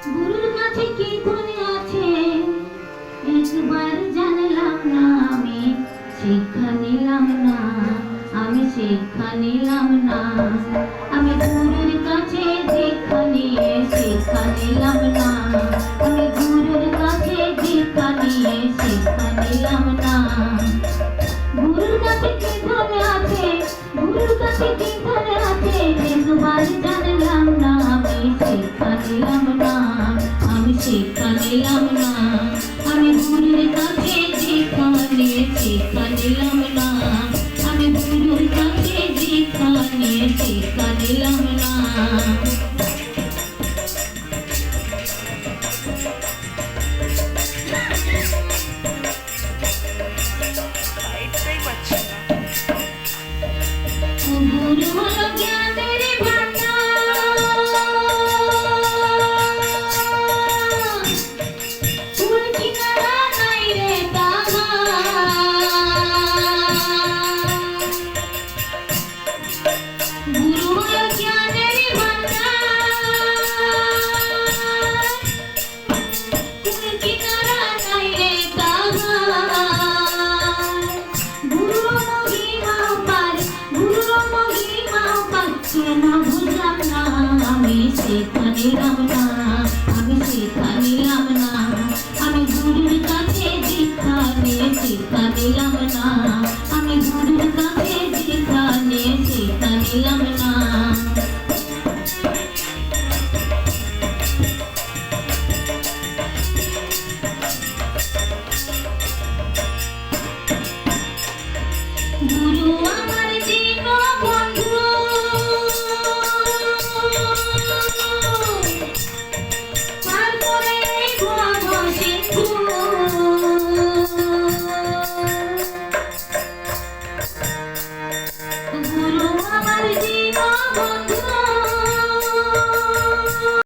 গুরুর কাছে কি গুণ আছে একবার জানলাম না আমি, শিক্ষা নিলাম না, আমি শিক্ষা নিলাম না। আমি গুরুর কাছে দীক্ষা নিয়ে শিক্ষা নিলাম না, আমি গুরুর কাছে দীক্ষা নিয়ে শিক্ষা নিলাম না। গুরুর কাছে কি ধন আছে, গুরুর কাছে কি ধন আছে একবার জানলাম না আমি, শিক্ষা নিলাম না, আমি শিক্ষা নিলাম না। আমি গুরুর কাছে দীক্ষা নিয়ে শিক্ষা নিলাম না, আমি গুরুর কাছে দীক্ষা নিয়ে শিক্ষা নিলাম না। গুরু হলো জ্ঞানের ভান্ডার, কুল কিনারা নাই রে তাহার। গুরু হলো জ্ঞানের ভান্ডার, কুল কিনারা নাই রে তাহার। গুরুর মহিমা পার, গুরুর মহিমা পার, কেন বুঝলাম না আমি শিক্ষা নিলাম না।